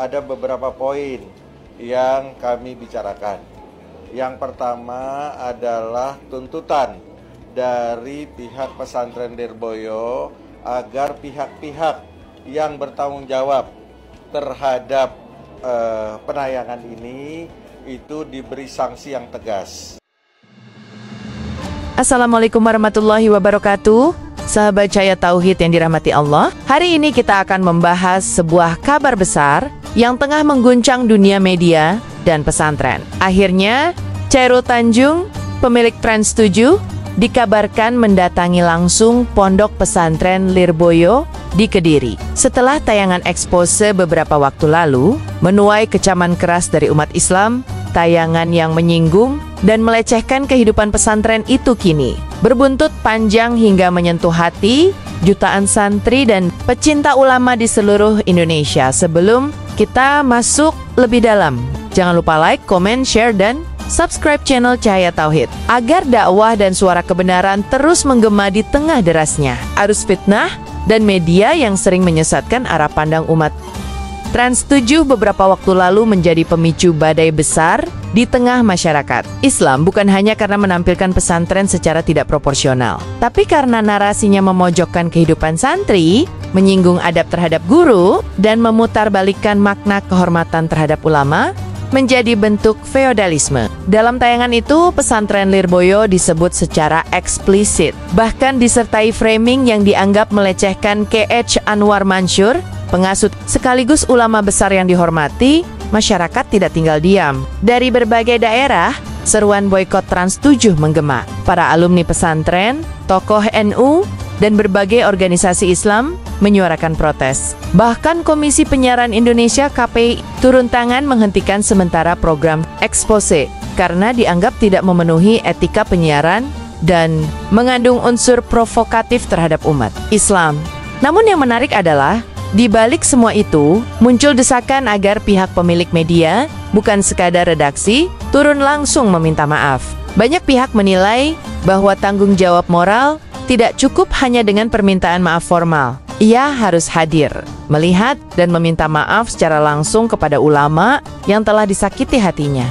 ada beberapa poin yang kami bicarakan. Yang pertama adalah tuntutan dari pihak pesantren Lirboyo agar pihak-pihak yang bertanggung jawab terhadap penayangan ini itu diberi sanksi yang tegas. Assalamualaikum warahmatullahi wabarakatuh. Sahabat Cahaya Tauhid yang dirahmati Allah, hari ini kita akan membahas sebuah kabar besar yang tengah mengguncang dunia media dan pesantren. Akhirnya, Chairul Tanjung, pemilik Trans 7, dikabarkan mendatangi langsung pondok pesantren Lirboyo di Kediri. Setelah tayangan expose beberapa waktu lalu, menuai kecaman keras dari umat Islam, tayangan yang menyinggung dan melecehkan kehidupan pesantren itu kini berbuntut panjang hingga menyentuh hati jutaan santri dan pecinta ulama di seluruh Indonesia. Sebelum kita masuk lebih dalam, jangan lupa like, comment, share, dan subscribe channel Cahaya Tauhid agar dakwah dan suara kebenaran terus menggema di tengah derasnya arus fitnah dan media yang sering menyesatkan arah pandang umat. Trans 7 beberapa waktu lalu menjadi pemicu badai besar di tengah masyarakat Islam, bukan hanya karena menampilkan pesantren secara tidak proporsional, tapi karena narasinya memojokkan kehidupan santri, menyinggung adab terhadap guru, dan memutarbalikkan makna kehormatan terhadap ulama menjadi bentuk feodalisme. Dalam tayangan itu, pesantren Lirboyo disebut secara eksplisit, bahkan disertai framing yang dianggap melecehkan K.H. Anwar Mansur, pengasuh sekaligus ulama besar yang dihormati. Masyarakat tidak tinggal diam. Dari berbagai daerah, seruan boikot Trans 7 menggema. Para alumni pesantren, tokoh NU, dan berbagai organisasi Islam menyuarakan protes. Bahkan Komisi Penyiaran Indonesia (KPI) turun tangan menghentikan sementara program expose karena dianggap tidak memenuhi etika penyiaran dan mengandung unsur provokatif terhadap umat Islam. Namun yang menarik adalah, di balik semua itu, muncul desakan agar pihak pemilik media, bukan sekadar redaksi, turun langsung meminta maaf. Banyak pihak menilai bahwa tanggung jawab moral tidak cukup hanya dengan permintaan maaf formal. Ia harus hadir, melihat dan meminta maaf secara langsung kepada ulama yang telah disakiti hatinya.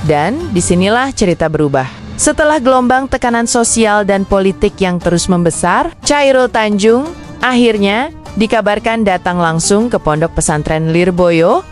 Dan disinilah cerita berubah. Setelah gelombang tekanan sosial dan politik yang terus membesar, Chairul Tanjung akhirnya dikabarkan datang langsung ke pondok pesantren Lirboyo.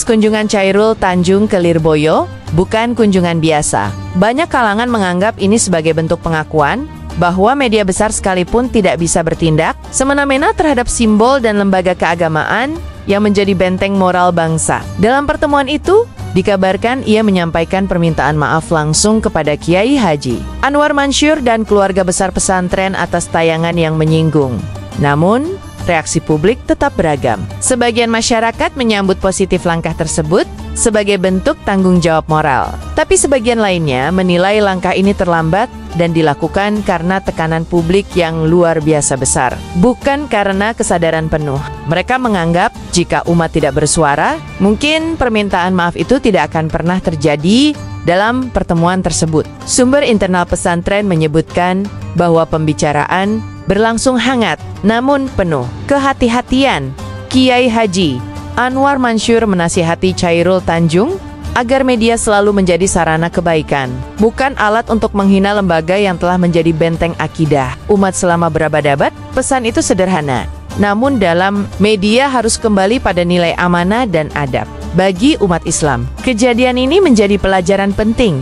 Kunjungan Chairul Tanjung ke Lirboyo bukan kunjungan biasa. Banyak kalangan menganggap ini sebagai bentuk pengakuan bahwa media besar sekalipun tidak bisa bertindak semena-mena terhadap simbol dan lembaga keagamaan yang menjadi benteng moral bangsa. Dalam pertemuan itu, dikabarkan ia menyampaikan permintaan maaf langsung kepada Kiai Haji Anwar Mansur dan keluarga besar pesantren atas tayangan yang menyinggung. Namun, reaksi publik tetap beragam. Sebagian masyarakat menyambut positif langkah tersebut sebagai bentuk tanggung jawab moral. Tapi sebagian lainnya menilai langkah ini terlambat dan dilakukan karena tekanan publik yang luar biasa besar, bukan karena kesadaran penuh. Mereka menganggap jika umat tidak bersuara, mungkin permintaan maaf itu tidak akan pernah terjadi dalam pertemuan tersebut. Sumber internal pesantren menyebutkan bahwa pembicaraan berlangsung hangat, namun penuh kehati-hatian. Kiai Haji Anwar Mansur menasihati Chairul Tanjung agar media selalu menjadi sarana kebaikan, bukan alat untuk menghina lembaga yang telah menjadi benteng akidah umat selama berabad-abad. Pesan itu sederhana, namun dalam media harus kembali pada nilai amanah dan adab bagi umat Islam. Kejadian ini menjadi pelajaran penting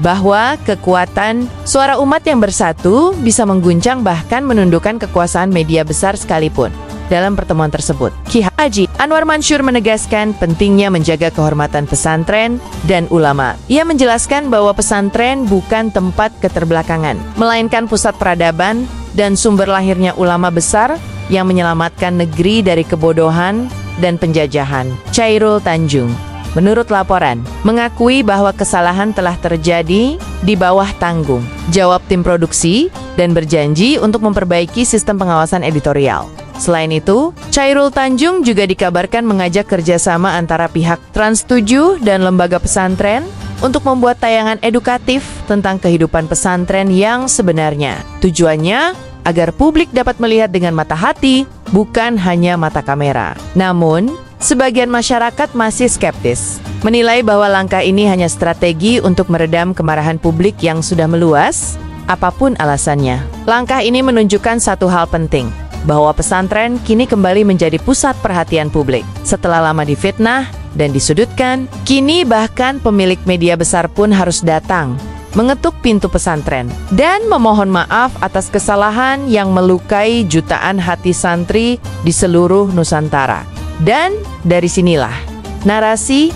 bahwa kekuatan suara umat yang bersatu bisa mengguncang bahkan menundukkan kekuasaan media besar sekalipun. Dalam pertemuan tersebut, Kiai Haji Anwar Mansur menegaskan pentingnya menjaga kehormatan pesantren dan ulama. Ia menjelaskan bahwa pesantren bukan tempat keterbelakangan, melainkan pusat peradaban dan sumber lahirnya ulama besar yang menyelamatkan negeri dari kebodohan dan penjajahan. Chairul Tanjung, menurut laporan, mengakui bahwa kesalahan telah terjadi di bawah tanggung jawab tim produksi dan berjanji untuk memperbaiki sistem pengawasan editorial. Selain itu, Chairul Tanjung juga dikabarkan mengajak kerjasama antara pihak Trans 7 dan lembaga pesantren untuk membuat tayangan edukatif tentang kehidupan pesantren yang sebenarnya. Tujuannya agar publik dapat melihat dengan mata hati, bukan hanya mata kamera. Namun, sebagian masyarakat masih skeptis, menilai bahwa langkah ini hanya strategi untuk meredam kemarahan publik yang sudah meluas, apapun alasannya. Langkah ini menunjukkan satu hal penting, bahwa pesantren kini kembali menjadi pusat perhatian publik. Setelah lama difitnah dan disudutkan, kini bahkan pemilik media besar pun harus datang, mengetuk pintu pesantren, dan memohon maaf atas kesalahan yang melukai jutaan hati santri di seluruh Nusantara. Dan dari sinilah, narasi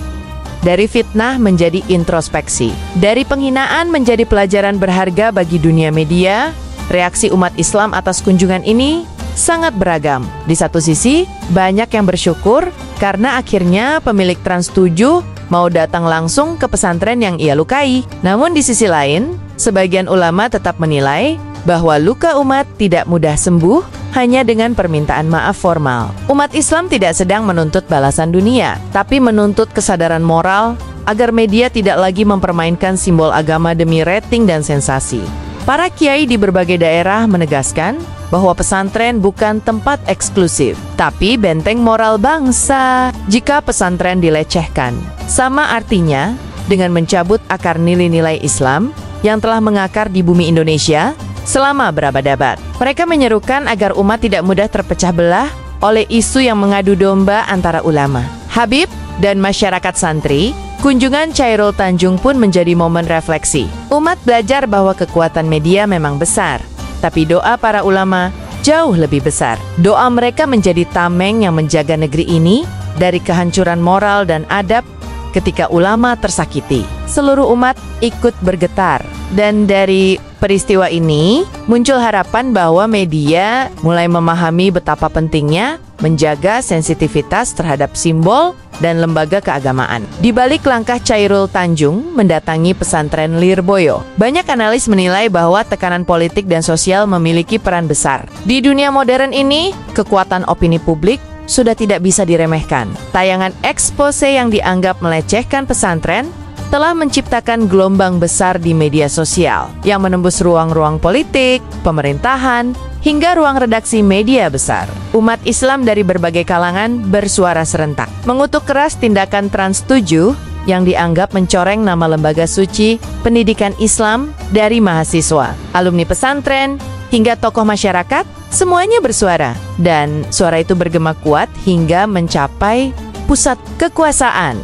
dari fitnah menjadi introspeksi, dari penghinaan menjadi pelajaran berharga bagi dunia media. Reaksi umat Islam atas kunjungan ini sangat beragam. Di satu sisi, banyak yang bersyukur karena akhirnya pemilik Trans 7 mau datang langsung ke pesantren yang ia lukai. Namun di sisi lain, sebagian ulama tetap menilai bahwa luka umat tidak mudah sembuh hanya dengan permintaan maaf formal. Umat Islam tidak sedang menuntut balasan dunia, tapi menuntut kesadaran moral agar media tidak lagi mempermainkan simbol agama demi rating dan sensasi. Para kiai di berbagai daerah menegaskan bahwa pesantren bukan tempat eksklusif, tapi benteng moral bangsa. Jika pesantren dilecehkan, sama artinya dengan mencabut akar nilai-nilai Islam yang telah mengakar di bumi Indonesia selama berabad-abad. Mereka menyerukan agar umat tidak mudah terpecah belah oleh isu yang mengadu domba antara ulama, habib, dan masyarakat santri. Kunjungan Chairul Tanjung pun menjadi momen refleksi. Umat belajar bahwa kekuatan media memang besar, tapi doa para ulama jauh lebih besar. Doa mereka menjadi tameng yang menjaga negeri ini dari kehancuran moral dan adab ketika ulama tersakiti. Seluruh umat ikut bergetar. Dan dari peristiwa ini muncul harapan bahwa media mulai memahami betapa pentingnya menjaga sensitivitas terhadap simbol dan lembaga keagamaan. Di balik langkah Chairul Tanjung mendatangi pesantren Lirboyo, banyak analis menilai bahwa tekanan politik dan sosial memiliki peran besar. Di dunia modern ini, kekuatan opini publik sudah tidak bisa diremehkan. Tayangan expose yang dianggap melecehkan pesantren telah menciptakan gelombang besar di media sosial yang menembus ruang-ruang politik, pemerintahan, hingga ruang redaksi media besar. Umat Islam dari berbagai kalangan bersuara serentak, mengutuk keras tindakan Trans 7 yang dianggap mencoreng nama lembaga suci pendidikan Islam dari mahasiswa, alumni pesantren, hingga tokoh masyarakat. Semuanya bersuara, dan suara itu bergema kuat hingga mencapai pusat kekuasaan.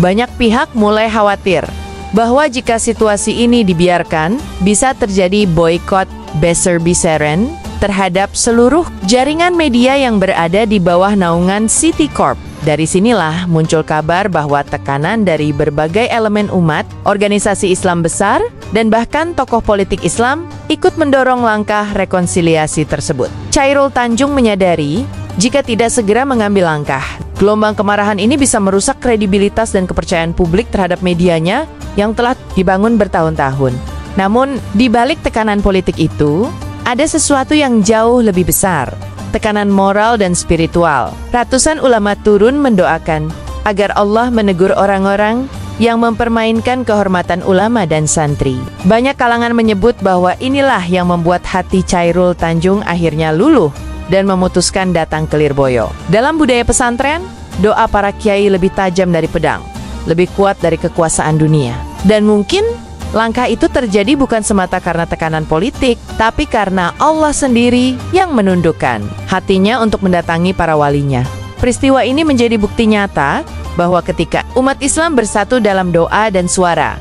Banyak pihak mulai khawatir bahwa jika situasi ini dibiarkan, bisa terjadi boykot besar-besaran terhadap seluruh jaringan media yang berada di bawah naungan City Corp. Dari sinilah muncul kabar bahwa tekanan dari berbagai elemen umat, organisasi Islam besar, dan bahkan tokoh politik Islam ikut mendorong langkah rekonsiliasi tersebut. Chairul Tanjung menyadari jika tidak segera mengambil langkah, gelombang kemarahan ini bisa merusak kredibilitas dan kepercayaan publik terhadap medianya yang telah dibangun bertahun-tahun. Namun, di balik tekanan politik itu, ada sesuatu yang jauh lebih besar, tekanan moral dan spiritual. Ratusan ulama turun mendoakan agar Allah menegur orang-orang yang mempermainkan kehormatan ulama dan santri. Banyak kalangan menyebut bahwa inilah yang membuat hati Chairul Tanjung akhirnya luluh dan memutuskan datang ke Lirboyo. Dalam budaya pesantren, doa para kiai lebih tajam dari pedang, lebih kuat dari kekuasaan dunia. Dan mungkin langkah itu terjadi bukan semata karena tekanan politik, tapi karena Allah sendiri yang menundukkan hatinya untuk mendatangi para walinya. Peristiwa ini menjadi bukti nyata bahwa ketika umat Islam bersatu dalam doa dan suara,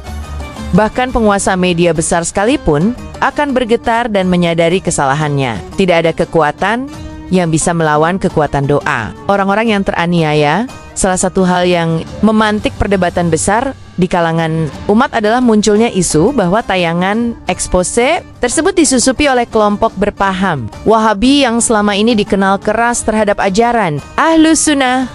bahkan penguasa media besar sekalipun akan bergetar dan menyadari kesalahannya. Tidak ada kekuatan yang bisa melawan kekuatan doa. Orang-orang yang teraniaya, salah satu hal yang memantik perdebatan besar di kalangan umat adalah munculnya isu bahwa tayangan expose tersebut disusupi oleh kelompok berpaham Wahabi yang selama ini dikenal keras terhadap ajaran Ahlus Sunnah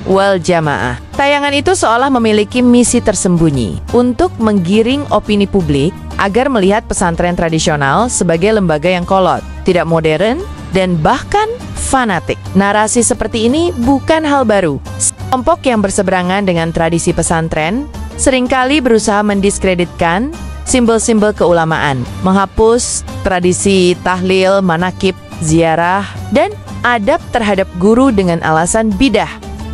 wal Jamaah. Tayangan itu seolah memiliki misi tersembunyi untuk menggiring opini publik agar melihat pesantren tradisional sebagai lembaga yang kolot, tidak modern, dan bahkan fanatik. Narasi seperti ini bukan hal baru. Kelompok yang berseberangan dengan tradisi pesantren seringkali berusaha mendiskreditkan simbol-simbol keulamaan, menghapus tradisi tahlil, manakib, ziarah, dan adab terhadap guru dengan alasan bidah.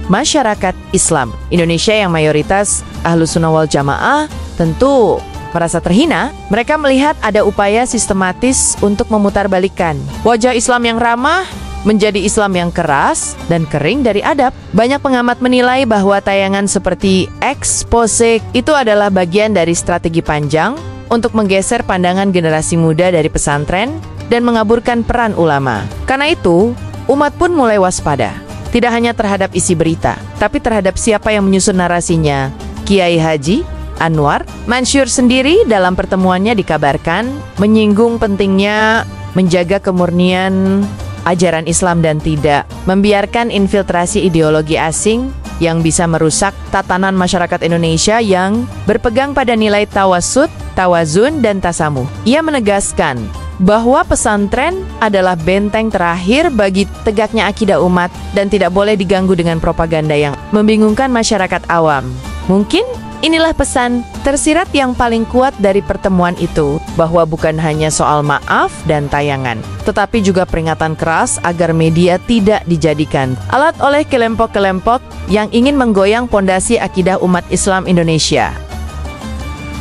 masyarakat Islam. Indonesia yang mayoritas Ahlus Sunnah wal Jamaah tentu merasa terhina. Mereka melihat ada upaya sistematis untuk memutarbalikkan wajah Islam yang ramah menjadi Islam yang keras dan kering dari adab. Banyak pengamat menilai bahwa tayangan seperti Expose itu adalah bagian dari strategi panjang untuk menggeser pandangan generasi muda dari pesantren dan mengaburkan peran ulama. Karena itu, umat pun mulai waspada. Tidak hanya terhadap isi berita, tapi terhadap siapa yang menyusun narasinya. Kiai Haji Anwar Mansyur sendiri dalam pertemuannya dikabarkan menyinggung pentingnya menjaga kemurnian ajaran Islam dan tidak membiarkan infiltrasi ideologi asing yang bisa merusak tatanan masyarakat Indonesia yang berpegang pada nilai tawasud, tawazun, dan tasamuh. Ia menegaskan bahwa pesantren adalah benteng terakhir bagi tegaknya akidah umat dan tidak boleh diganggu dengan propaganda yang membingungkan masyarakat awam. Mungkin inilah pesan tersirat yang paling kuat dari pertemuan itu, bahwa bukan hanya soal maaf dan tayangan, tetapi juga peringatan keras agar media tidak dijadikan alat oleh kelompok-kelompok yang ingin menggoyang pondasi akidah umat Islam Indonesia.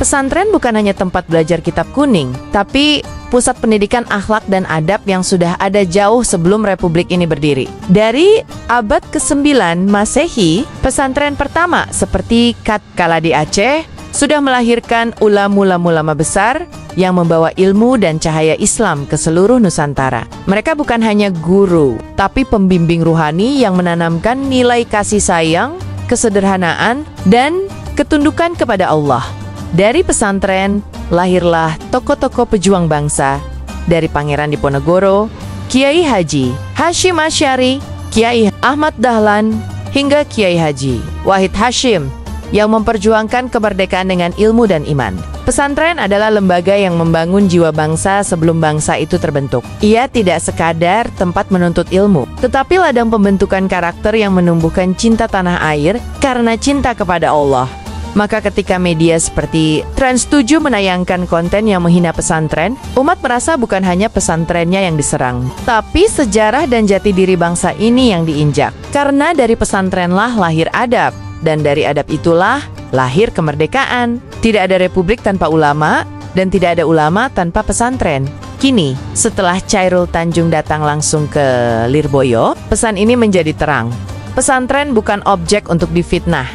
Pesantren bukan hanya tempat belajar kitab kuning, tapi pusat pendidikan akhlak dan adab yang sudah ada jauh sebelum Republik ini berdiri. Dari abad ke-9 Masehi, pesantren pertama seperti Kala di Aceh sudah melahirkan ulama besar yang membawa ilmu dan cahaya Islam ke seluruh Nusantara. Mereka bukan hanya guru, tapi pembimbing ruhani yang menanamkan nilai kasih sayang, kesederhanaan, dan ketundukan kepada Allah. Dari pesantren lahirlah tokoh-tokoh pejuang bangsa, dari Pangeran Diponegoro, Kiai Haji Hashim Asy'ari, Kiai Ahmad Dahlan, hingga Kiai Haji Wahid Hashim yang memperjuangkan kemerdekaan dengan ilmu dan iman. Pesantren adalah lembaga yang membangun jiwa bangsa sebelum bangsa itu terbentuk. Ia tidak sekadar tempat menuntut ilmu, tetapi ladang pembentukan karakter yang menumbuhkan cinta tanah air karena cinta kepada Allah. Maka ketika media seperti Trans7 menayangkan konten yang menghina pesantren, umat merasa bukan hanya pesantrennya yang diserang, tapi sejarah dan jati diri bangsa ini yang diinjak. Karena dari pesantrenlah lahir adab, dan dari adab itulah lahir kemerdekaan. Tidak ada republik tanpa ulama, dan tidak ada ulama tanpa pesantren. Kini, setelah Chairul Tanjung datang langsung ke Lirboyo, pesan ini menjadi terang. Pesantren bukan objek untuk difitnah,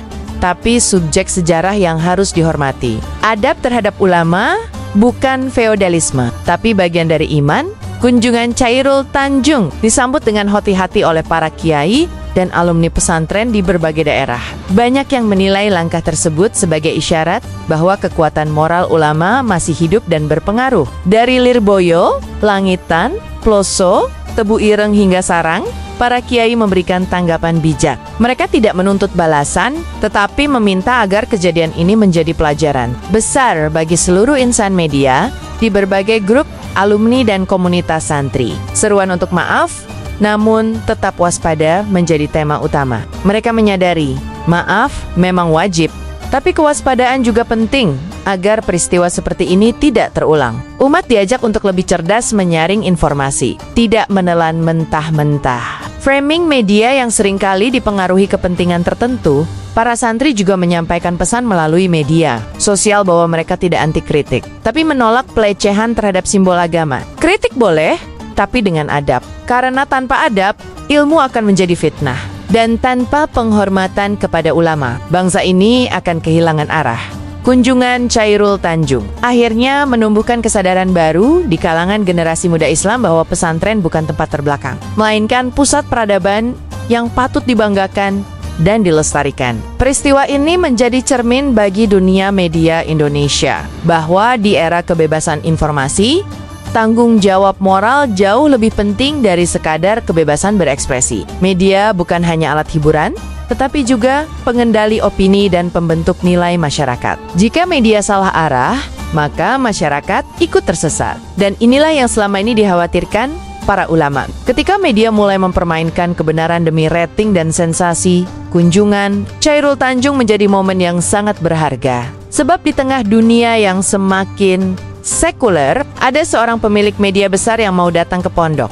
tapi subjek sejarah yang harus dihormati. Adab terhadap ulama bukan feodalisme, tapi bagian dari iman. Kunjungan Chairul Tanjung disambut dengan hati-hati oleh para kiai dan alumni pesantren di berbagai daerah. Banyak yang menilai langkah tersebut sebagai isyarat bahwa kekuatan moral ulama masih hidup dan berpengaruh. Dari Lirboyo, Langitan, Ploso, Tebu Ireng hingga Sarang, para kiai memberikan tanggapan bijak. Mereka tidak menuntut balasan, tetapi meminta agar kejadian ini menjadi pelajaran besar bagi seluruh insan media di berbagai grup alumni dan komunitas santri. Seruan untuk maaf, namun tetap waspada menjadi tema utama. Mereka menyadari, maaf memang wajib, tapi kewaspadaan juga penting agar peristiwa seperti ini tidak terulang. Umat diajak untuk lebih cerdas menyaring informasi, tidak menelan mentah-mentah. Framing media yang seringkali dipengaruhi kepentingan tertentu, para santri juga menyampaikan pesan melalui media sosial bahwa mereka tidak anti kritik, tapi menolak pelecehan terhadap simbol agama. Kritik boleh, tapi dengan adab. Karena tanpa adab, ilmu akan menjadi fitnah. Dan tanpa penghormatan kepada ulama, bangsa ini akan kehilangan arah. Kunjungan Chairul Tanjung akhirnya menumbuhkan kesadaran baru di kalangan generasi muda Islam bahwa pesantren bukan tempat terbelakang, melainkan pusat peradaban yang patut dibanggakan dan dilestarikan. Peristiwa ini menjadi cermin bagi dunia media Indonesia bahwa di era kebebasan informasi, tanggung jawab moral jauh lebih penting dari sekadar kebebasan berekspresi. Media bukan hanya alat hiburan, tetapi juga pengendali opini dan pembentuk nilai masyarakat. Jika media salah arah, maka masyarakat ikut tersesat. Dan inilah yang selama ini dikhawatirkan para ulama. Ketika media mulai mempermainkan kebenaran demi rating dan sensasi, kunjungan Chairul Tanjung menjadi momen yang sangat berharga. Sebab di tengah dunia yang semakin sekuler, ada seorang pemilik media besar yang mau datang ke pondok,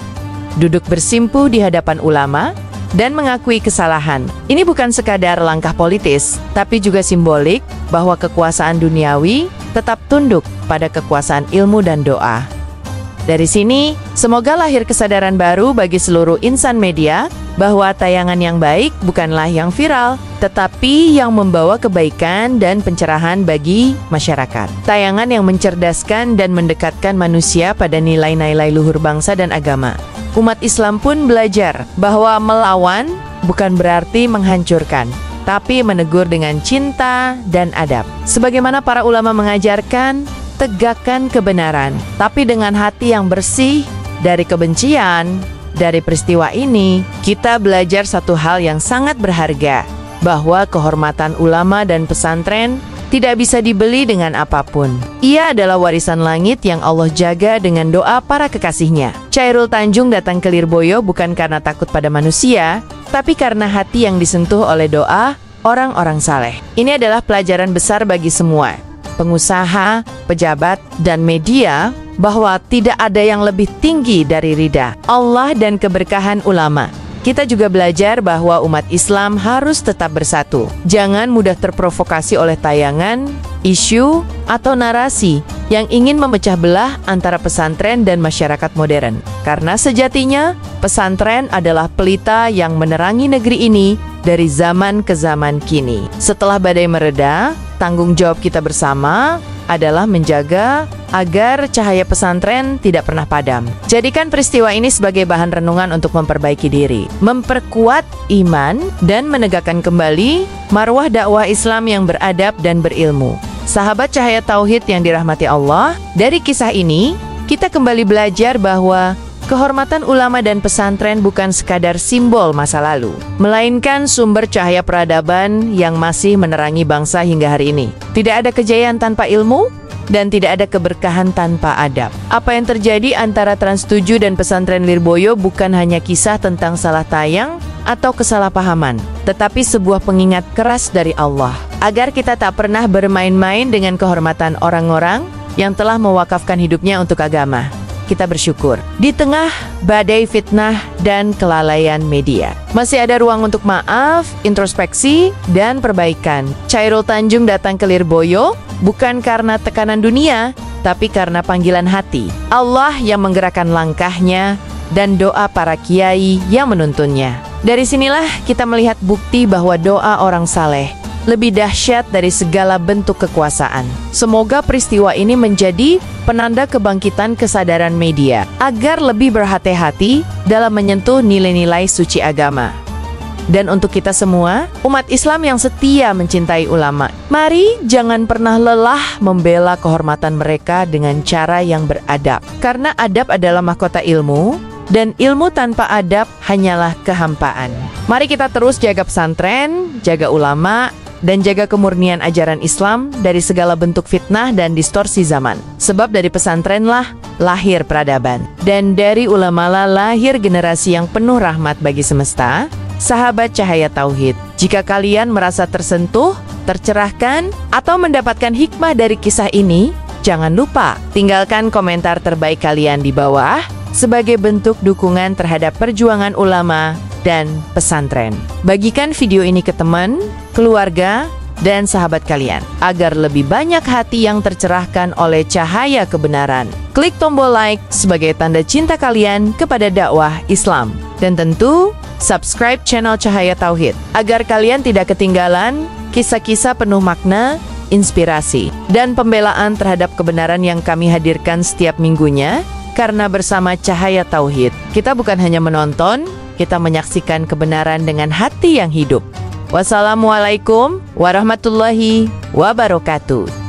duduk bersimpuh di hadapan ulama, dan mengakui kesalahan. Ini bukan sekadar langkah politis, tapi juga simbolik bahwa kekuasaan duniawi tetap tunduk pada kekuasaan ilmu dan doa. Dari sini, semoga lahir kesadaran baru bagi seluruh insan media bahwa tayangan yang baik bukanlah yang viral, tetapi yang membawa kebaikan dan pencerahan bagi masyarakat. Tayangan yang mencerdaskan dan mendekatkan manusia pada nilai-nilai luhur bangsa dan agama. Umat Islam pun belajar bahwa melawan bukan berarti menghancurkan, tapi menegur dengan cinta dan adab. Sebagaimana para ulama mengajarkan, tegakkan kebenaran, tapi dengan hati yang bersih dari kebencian. Dari peristiwa ini, kita belajar satu hal yang sangat berharga, bahwa kehormatan ulama dan pesantren tidak bisa dibeli dengan apapun. Ia adalah warisan langit yang Allah jaga dengan doa para kekasihnya. Chairul Tanjung datang ke Lirboyo bukan karena takut pada manusia, tapi karena hati yang disentuh oleh doa orang-orang saleh. Ini adalah pelajaran besar bagi semua, pengusaha, pejabat, dan media, bahwa tidak ada yang lebih tinggi dari ridha Allah dan keberkahan ulama. Kita juga belajar bahwa umat Islam harus tetap bersatu. Jangan mudah terprovokasi oleh tayangan, isu, atau narasi yang ingin memecah belah antara pesantren dan masyarakat modern. Karena sejatinya, pesantren adalah pelita yang menerangi negeri ini dari zaman ke zaman kini. Setelah badai mereda, tanggung jawab kita bersama adalah menjaga agar cahaya pesantren tidak pernah padam. Jadikan peristiwa ini sebagai bahan renungan untuk memperbaiki diri, memperkuat iman, dan menegakkan kembali marwah dakwah Islam yang beradab dan berilmu. Sahabat Cahaya Tauhid yang dirahmati Allah, dari kisah ini kita kembali belajar bahwa kehormatan ulama dan pesantren bukan sekadar simbol masa lalu, melainkan sumber cahaya peradaban yang masih menerangi bangsa hingga hari ini. Tidak ada kejayaan tanpa ilmu, dan tidak ada keberkahan tanpa adab. Apa yang terjadi antara Trans 7 dan pesantren Lirboyo bukan hanya kisah tentang salah tayang atau kesalahpahaman, tetapi sebuah pengingat keras dari Allah, agar kita tak pernah bermain-main dengan kehormatan orang-orang yang telah mewakafkan hidupnya untuk agama. Kita bersyukur, di tengah badai fitnah dan kelalaian media, masih ada ruang untuk maaf, introspeksi, dan perbaikan. Chairul Tanjung datang ke Lirboyo bukan karena tekanan dunia, tapi karena panggilan hati. Allah yang menggerakkan langkahnya dan doa para kiai yang menuntunnya. Dari sinilah kita melihat bukti bahwa doa orang saleh lebih dahsyat dari segala bentuk kekuasaan. Semoga peristiwa ini menjadi penanda kebangkitan kesadaran media agar lebih berhati-hati dalam menyentuh nilai-nilai suci agama. Dan untuk kita semua, umat Islam yang setia mencintai ulama, mari jangan pernah lelah membela kehormatan mereka dengan cara yang beradab. Karena adab adalah mahkota ilmu, dan ilmu tanpa adab hanyalah kehampaan. Mari kita terus jaga pesantren, jaga ulama, dan jaga kemurnian ajaran Islam dari segala bentuk fitnah dan distorsi zaman. Sebab dari pesantrenlah lahir peradaban, dan dari ulamalah lahir generasi yang penuh rahmat bagi semesta. Sahabat Cahaya Tauhid, jika kalian merasa tersentuh, tercerahkan, atau mendapatkan hikmah dari kisah ini, jangan lupa tinggalkan komentar terbaik kalian di bawah sebagai bentuk dukungan terhadap perjuangan ulama dan pesantren. Bagikan video ini ke teman, keluarga, dan sahabat kalian agar lebih banyak hati yang tercerahkan oleh cahaya kebenaran. Klik tombol like sebagai tanda cinta kalian kepada dakwah Islam. Dan tentu, subscribe channel Cahaya Tauhid agar kalian tidak ketinggalan kisah-kisah penuh makna, inspirasi, dan pembelaan terhadap kebenaran yang kami hadirkan setiap minggunya. Karena bersama Cahaya Tauhid, kita bukan hanya menonton, kita menyaksikan kebenaran dengan hati yang hidup. Wassalamualaikum warahmatullahi wabarakatuh.